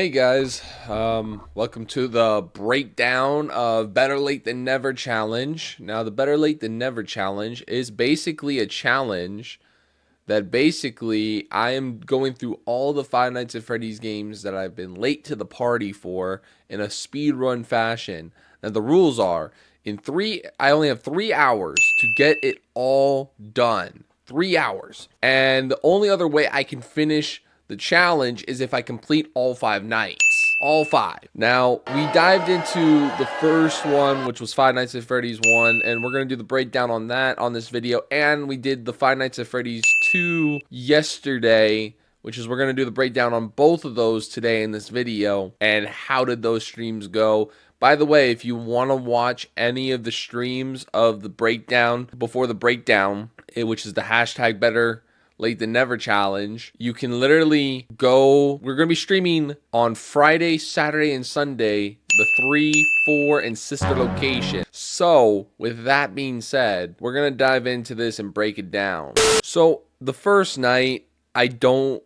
Hey guys, welcome to the breakdown of Better Late Than Never challenge. Now, the Better Late Than Never challenge is basically a challenge that basically I am going through all the Five Nights at Freddy's games that I've been late to the party for in a speed run fashion. Now, the rules are I only have 3 hours to get it all done. 3 hours. And the only other way I can finish the challenge is if I complete all 5 nights. All 5. Now, we dived into the first one, which was Five Nights at Freddy's 1, and we're going to do the breakdown on that on this video. And we did the Five Nights at Freddy's 2 yesterday, which is we're going to do the breakdown on both of those today in this video. And how did those streams go? By the way, if you want to watch any of the streams of the breakdown before the breakdown, which is the hashtag Better Late Than Never challenge, you can literally go. We're going to be streaming on Friday, Saturday, and Sunday, the 3, 4, and sister location. So with that being said, we're going to dive into this and break it down. So the first night, I didn't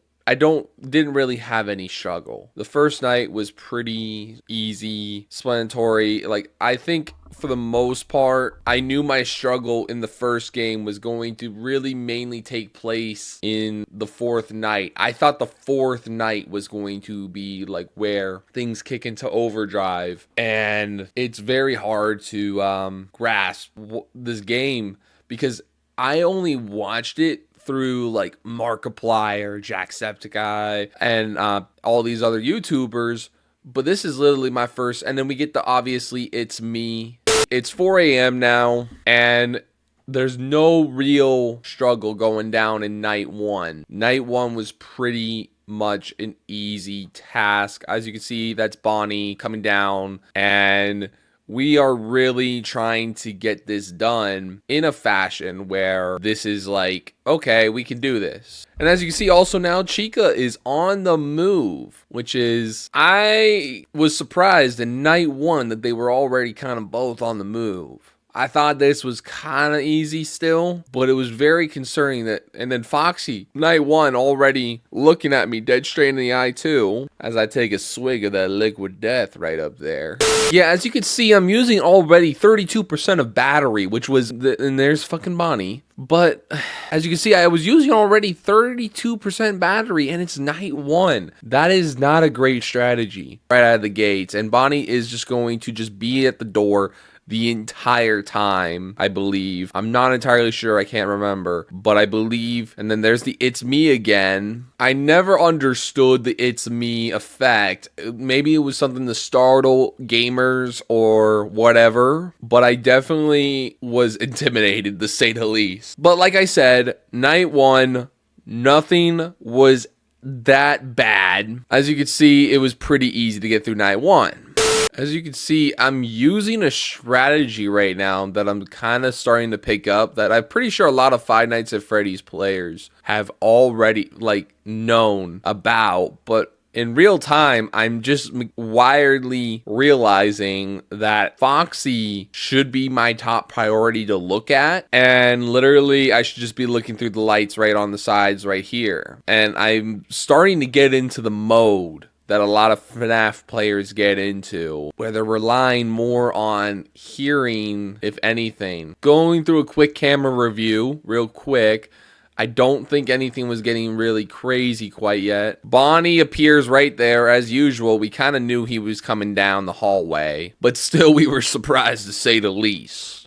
really have any struggle. The first night was pretty easy, explanatory. Like, I think for the most part, I knew my struggle in the first game was going to really mainly take place in the 4th night. I thought the 4th night was going to be like where things kick into overdrive, and it's very hard to grasp this game because I only watched it through like Markiplier, Jacksepticeye, and all these other YouTubers. But this is literally my first, and then we get the obviously it's me. It's 4 a.m. now, and there's no real struggle going down in night 1. Night 1 was pretty much an easy task. As you can see, that's Bonnie coming down, and we are really trying to get this done in a fashion where this is like, okay, we can do this. And as you can see also now, Chica is on the move, which is, I was surprised in night 1 that they were already kind of both on the move. I thought this was kind of easy still, but it was very concerning that, and then Foxy, night 1, already looking at me dead straight in the eye too, as I take a swig of that liquid death right up there. Yeah, as you can see, I'm using already 32% of battery, which was, and there's fucking Bonnie. But as you can see, I was using already 32% battery, and it's night 1. That is not a great strategy right out of the gates. And Bonnie is just going to just be at the door the entire time, I believe. I'm not entirely sure, I can't remember, but I believe. And then there's the it's me again. I never understood the it's me effect. Maybe it was something to startle gamers or whatever, but I definitely was intimidated, to say the least. But like I said, night 1, nothing was that bad. As you can see, it was pretty easy to get through night 1. As you can see, I'm using a strategy right now that I'm kind of starting to pick up that I'm pretty sure a lot of Five Nights at Freddy's players have already like known about, but in real time, I'm just wildly realizing that Foxy should be my top priority to look at. And literally, I should just be looking through the lights right on the sides right here. And I'm starting to get into the mode that a lot of FNAF players get into, where they're relying more on hearing, if anything. Going through a quick camera review, real quick, I don't think anything was getting really crazy quite yet. Bonnie appears right there, as usual. We kind of knew he was coming down the hallway, but still we were surprised, to say the least.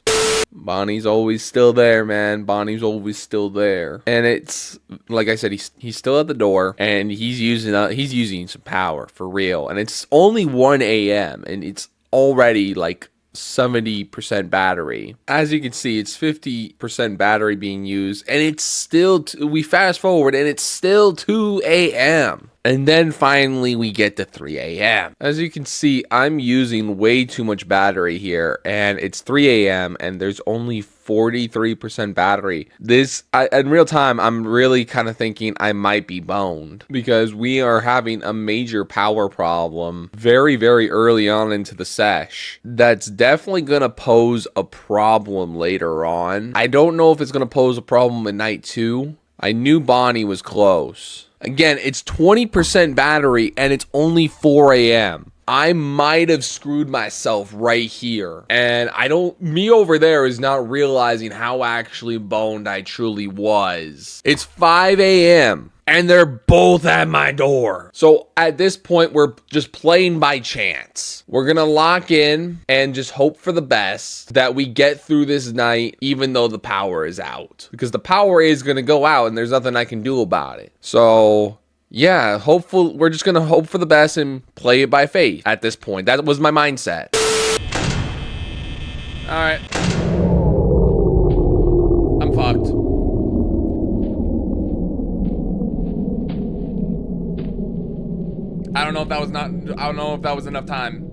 Bonnie's always still there, man. Bonnie's always still there. And it's, like I said, he's still at the door, and he's using some power, for real. And it's only 1 a.m., and it's already like 70% battery. As you can see, it's 50% battery being used, and it's still, we fast forward, and it's still 2 a.m. And then finally we get to 3 a.m. As you can see, I'm using way too much battery here, and it's 3 a.m. and there's only 43% battery. This, in real time, I'm really kind of thinking I might be boned because we are having a major power problem very, very early on into the sesh. That's definitely going to pose a problem later on. I don't know if it's going to pose a problem in night 2. I knew Bonnie was close. Again, it's 20% battery and it's only 4 a.m. I might have screwed myself right here. And me over there is not realizing how actually boned I truly was. It's 5 a.m. and they're both at my door. So at this point, we're just playing by chance. We're gonna lock in and just hope for the best that we get through this night, even though the power is out. Because the power is gonna go out and there's nothing I can do about it. So yeah, we're just gonna hope for the best and play it by faith at this point. That was my mindset. All right. I'm fucked. I don't know if that was enough time.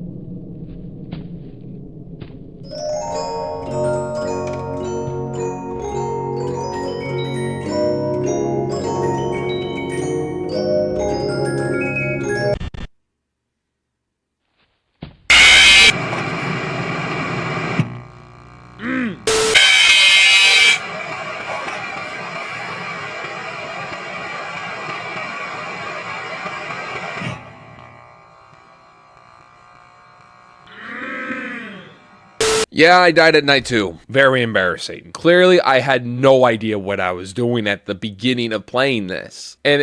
Yeah, I died at night 2. Very embarrassing. Clearly, I had no idea what I was doing at the beginning of playing this. And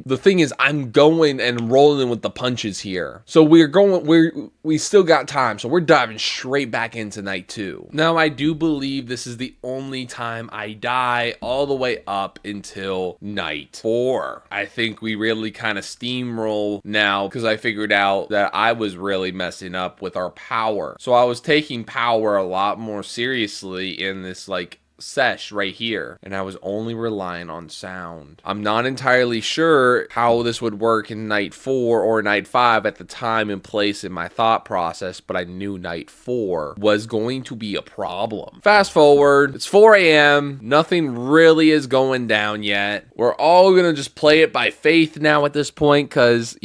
the thing is, I'm going and rolling with the punches here. So we still got time. So we're diving straight back into night 2. Now, I do believe this is the only time I die all the way up until night 4. I think we really kind of steamroll now because I figured out that I was really messing up with our power. So I was taking power a lot more seriously in this sesh right here, and I was only relying on sound. I'm not entirely sure how this would work in night 4 or night 5 at the time and place in my thought process, but I knew night 4 was going to be a problem. Fast forward, it's 4 a.m. Nothing really is going down yet. We're all gonna just play it by faith now at this point, because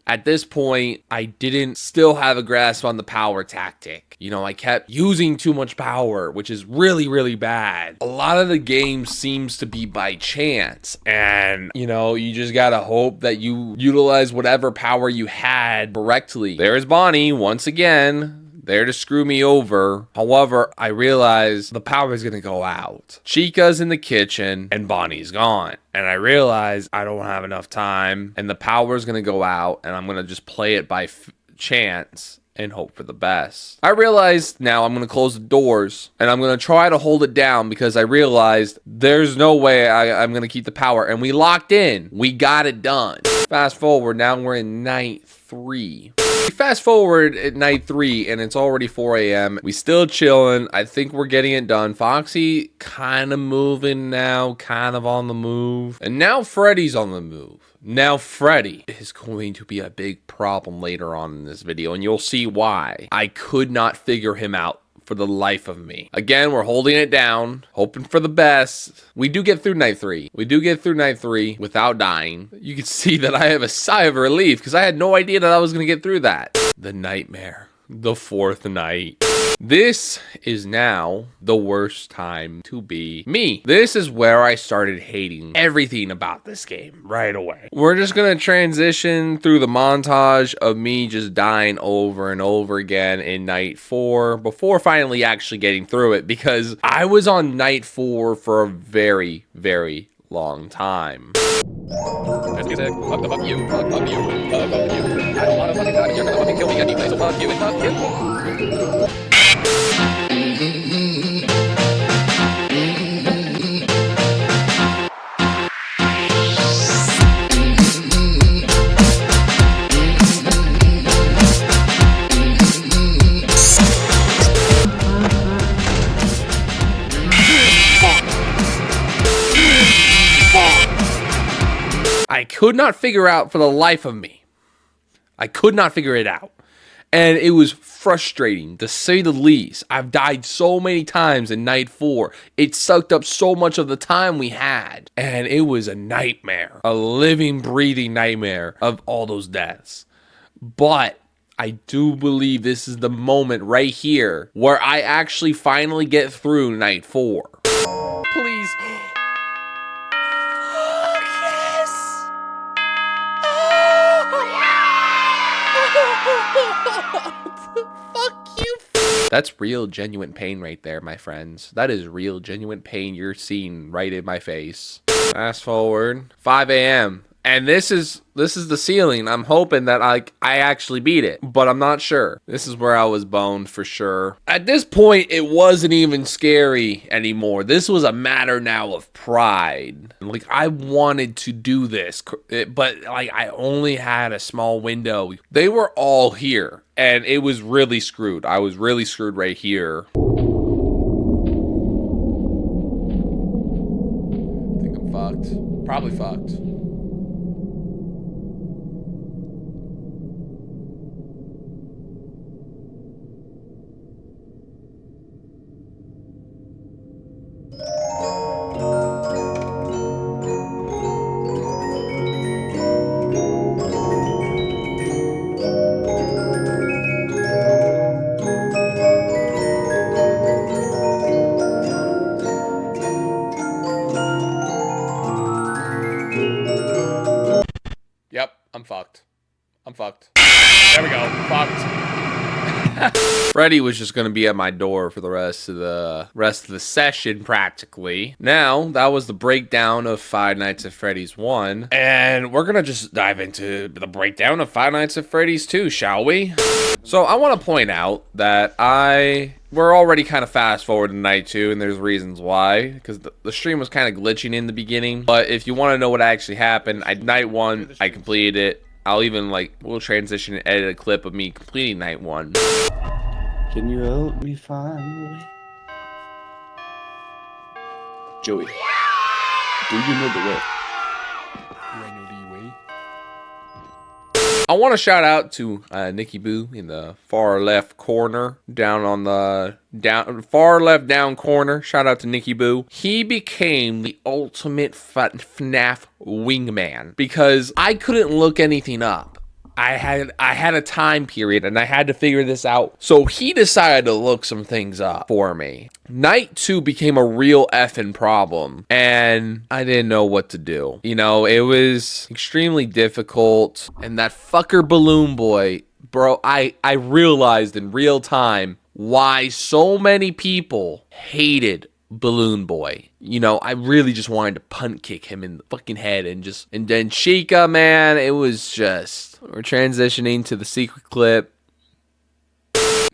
at this point I didn't still have a grasp on the power tactic. I kept using too much power, which is really, really bad. A lot of the game seems to be by chance, and you just gotta hope that you utilize whatever power you had correctly. There's Bonnie once again, there to screw me over. However, I realize the power is gonna go out. Chica's in the kitchen and Bonnie's gone, and I realize I don't have enough time and the power is gonna go out, and I'm gonna just play it by chance and hope for the best. I realized now I'm going to close the doors and I'm going to try to hold it down, because I realized there's no way I'm going to keep the power, and we locked in. We got it done. Fast forward, now we're in night 3. Fast forward at night 3 and it's already 4 a.m. We still chilling. I think we're getting it done. Foxy kind of moving now, kind of on the move. And now Freddy's on the move. Now Freddy is going to be a big problem later on in this video, and you'll see why. I could not figure him out for the life of me. Again, we're holding it down, hoping for the best. We do get through night 3. We do get through night 3 without dying. You can see that I have a sigh of relief, because I had no idea that I was going to get through that. The nightmare. The 4th night. This is now the worst time to be me. This is where I started hating everything about this game right away. We're just gonna transition through the montage of me just dying over and over again in night 4 before finally actually getting through it, because I was on night 4 for a very, very long time. That's music. Fuck the fuck you. Fuck you. Fuck you. I don't wanna fucking die. You're gonna fucking kill me anyway, so fuck you and fuck you. I could not figure out for the life of me. I could not figure it out. And it was frustrating, to say the least. I've died so many times in night 4. It sucked up so much of the time we had. And it was a nightmare. A living, breathing nightmare of all those deaths. But I do believe this is the moment right here where I actually finally get through night 4. Please. That's real, genuine pain right there, my friends. That is real, genuine pain you're seeing right in my face. Fast forward, 5 a.m. And this is the ceiling. I'm hoping that I actually beat it, but I'm not sure. This is where I was boned for sure. At this point, it wasn't even scary anymore. This was a matter now of pride. Like, I wanted to do this, but like I only had a small window. They were all here, and it was really screwed. I was really screwed right here. I think I'm fucked. Probably fucked. Yep, I'm fucked. I'm fucked. There we go. Fucked. Freddy was just gonna be at my door for the rest of the session, practically. Now, that was the breakdown of Five Nights at Freddy's 1. And we're gonna just dive into the breakdown of Five Nights at Freddy's 2, shall we? So I want to point out that we're already kind of fast forward to night 2, and there's reasons why, because the stream was kind of glitching in the beginning. But if you want to know what actually happened, night 1, I completed it. I'll even we'll transition and edit a clip of me completing night 1. Can you help me find the way? Joey, do you know the way? Do I know the way? I want to shout out to Nikki Boo in the far left corner, far left down corner. Shout out to Nikki Boo. He became the ultimate FNAF wingman because I couldn't look anything up. I had a time period and I had to figure this out. So he decided to look some things up for me. Night 2 became a real effing problem and I didn't know what to do. You know, it was extremely difficult. And that fucker Balloon Boy, bro, I realized in real time why so many people hated Balloon Boy. You know, I really just wanted to punt kick him in the fucking head and then Chica, man, it was just, we're transitioning to the secret clip.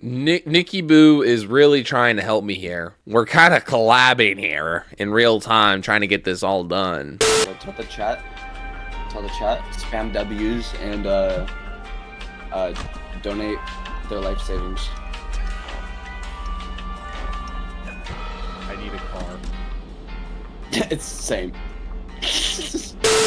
Nikki Boo is really trying to help me here. We're kind of collabing here in real time, trying to get this all done. Tell the chat, spam W's and donate their life savings. I need a car. It's the same.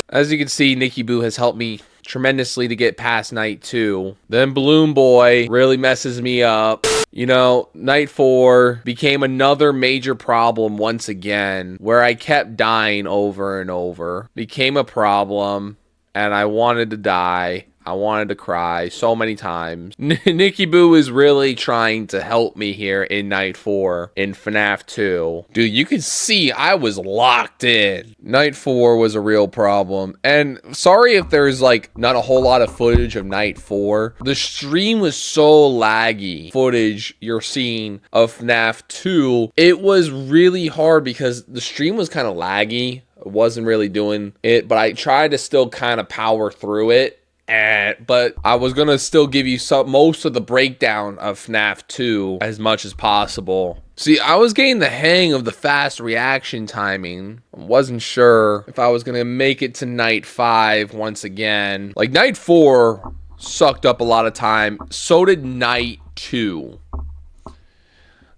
As you can see, Nikki Boo has helped me tremendously to get past night 2. Then Balloon Boy really messes me up. You know, night 4 became another major problem once again, where I kept dying over and over. Became a problem, and I wanted to die. I wanted to cry so many times. Nikki Boo is really trying to help me here in night 4 in FNAF 2. Dude, you can see I was locked in. Night 4 was a real problem. And sorry if there's not a whole lot of footage of night 4. The stream was so laggy. Footage you're seeing of FNAF 2. It was really hard because the stream was kind of laggy. It wasn't really doing it, but I tried to still kind of power through it. But I was gonna still give you most of the breakdown of FNAF 2 as much as possible. See, I was getting the hang of the fast reaction timing. I wasn't sure if I was gonna make it to night 5 once again. Night 4 sucked up a lot of time. So did night 2.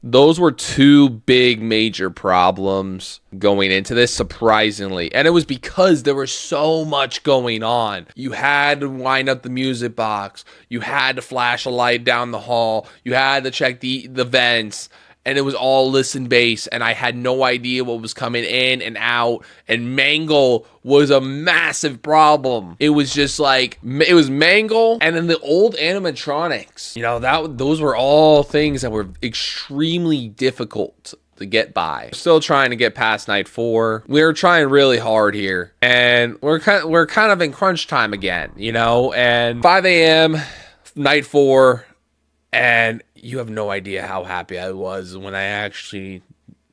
Those were two big major problems going into this, surprisingly. And it was because there was so much going on. You had to wind up the music box. You had to flash a light down the hall. You had to check the vents. And it was all listen based, and I had no idea what was coming in and out. And Mangle was a massive problem. It was just it was Mangle, and then the old animatronics. You know, those were all things that were extremely difficult to get by. Still trying to get past night 4. We're trying really hard here, and we're kind of in crunch time again, you know. And 5 a.m. night 4. And You have no idea how happy I was when I actually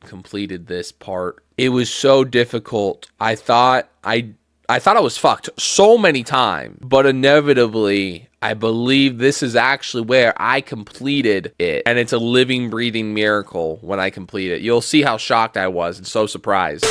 completed this part. It was so difficult. I thought I was fucked so many times, but inevitably, I believe this is actually where I completed it, and it's a living, breathing miracle when I complete it. You'll see how shocked I was and so surprised.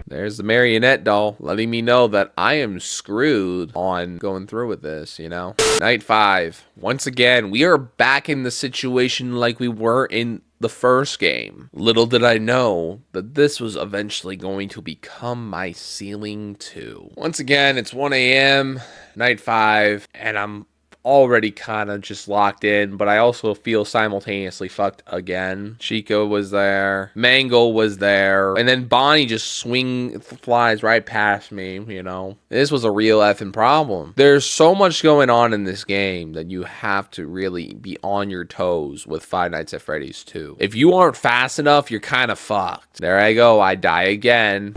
There's the marionette doll letting me know that I am screwed on going through with this, you know? Night 5. Once again, we are back in the situation like we were in the first game. Little did I know that this was eventually going to become my ceiling too. Once again, it's 1 a.m., night 5, and I'm already kind of just locked in, but I also feel simultaneously fucked again. Chico was there, Mango was there, and then Bonnie just flies right past me, you know. This was a real effing problem. There's so much going on in this game that you have to really be on your toes with Five Nights at Freddy's 2. If you aren't fast enough, you're kind of fucked. There I go, I die again.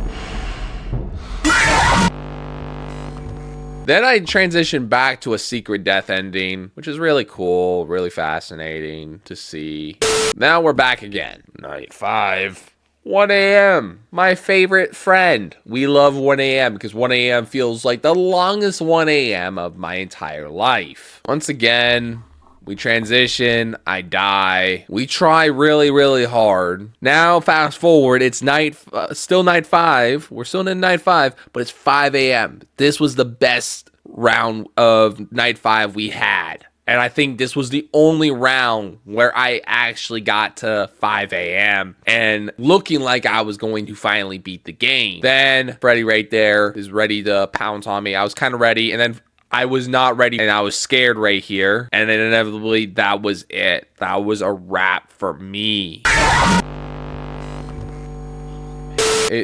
Then I transitioned back to a secret death ending, which is really cool, really fascinating to see. Now we're back again. Night 5. 1 a.m. My favorite friend. We love 1 a.m. because 1 a.m. feels like the longest 1 a.m. of my entire life. Once again, we transition, I die. We try really, really hard. Now, fast forward, it's still night 5. We're still in night 5, but it's 5 a.m. This was the best round of night 5 we had. And I think this was the only round where I actually got to 5 a.m. and looking like I was going to finally beat the game. Then Freddy right there is ready to pounce on me. I was kind of ready, and then I was not ready, and I was scared right here. And then inevitably, that was it. That was a wrap for me.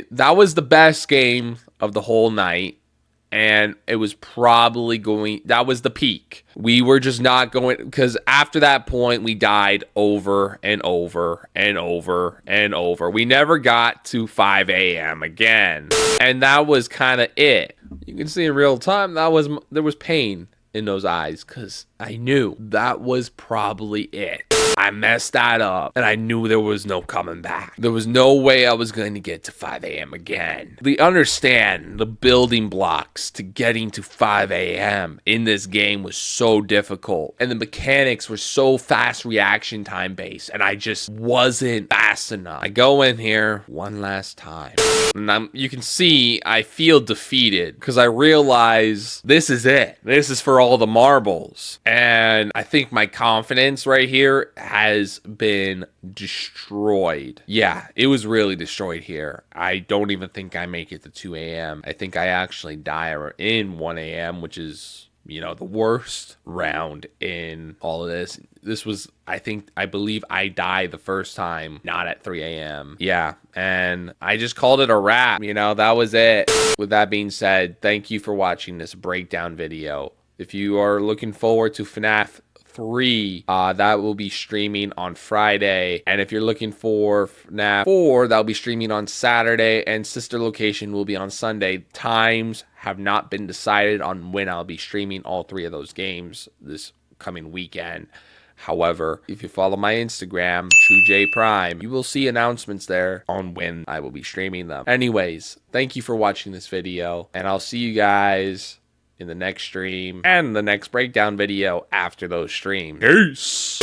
That was the best game of the whole night. And it was probably that was the peak. We were just not going, because after that point, we died over and over and over and over. We never got to 5 a.m. again. And that was kind of it. You can see in real time, there was pain in those eyes, because I knew that was probably it. I messed that up, and I knew there was no coming back. There was no way I was going to get to 5 a.m. again. Understand the building blocks to getting to 5 a.m. in this game was so difficult, and the mechanics were so fast reaction time based, and I just wasn't fast enough. I go in here one last time, and you can see I feel defeated because I realize this is it. This is for all the marbles, and I think my confidence right here has been destroyed. Yeah, it was really destroyed here. I don't even think I make it to 2 a.m. I think I actually die in 1 a.m., which is, you know, the worst round in all of this. This was, I believe I died the first time, not at 3 a.m. Yeah, and I just called it a wrap. You know, that was it. With that being said, thank you for watching this breakdown video. If you are looking forward to FNAF 3, that will be streaming on Friday, and if you're looking for FNAF 4, that'll be streaming on Saturday, and Sister Location will be on Sunday. Times have not been decided on when I'll be streaming all 3 of those games this coming weekend. However, if you follow my Instagram, TrueJPrime, you will see announcements there on when I will be streaming them. Anyways, thank you for watching this video, and I'll see you guys in the next stream and the next breakdown video after those streams. Peace!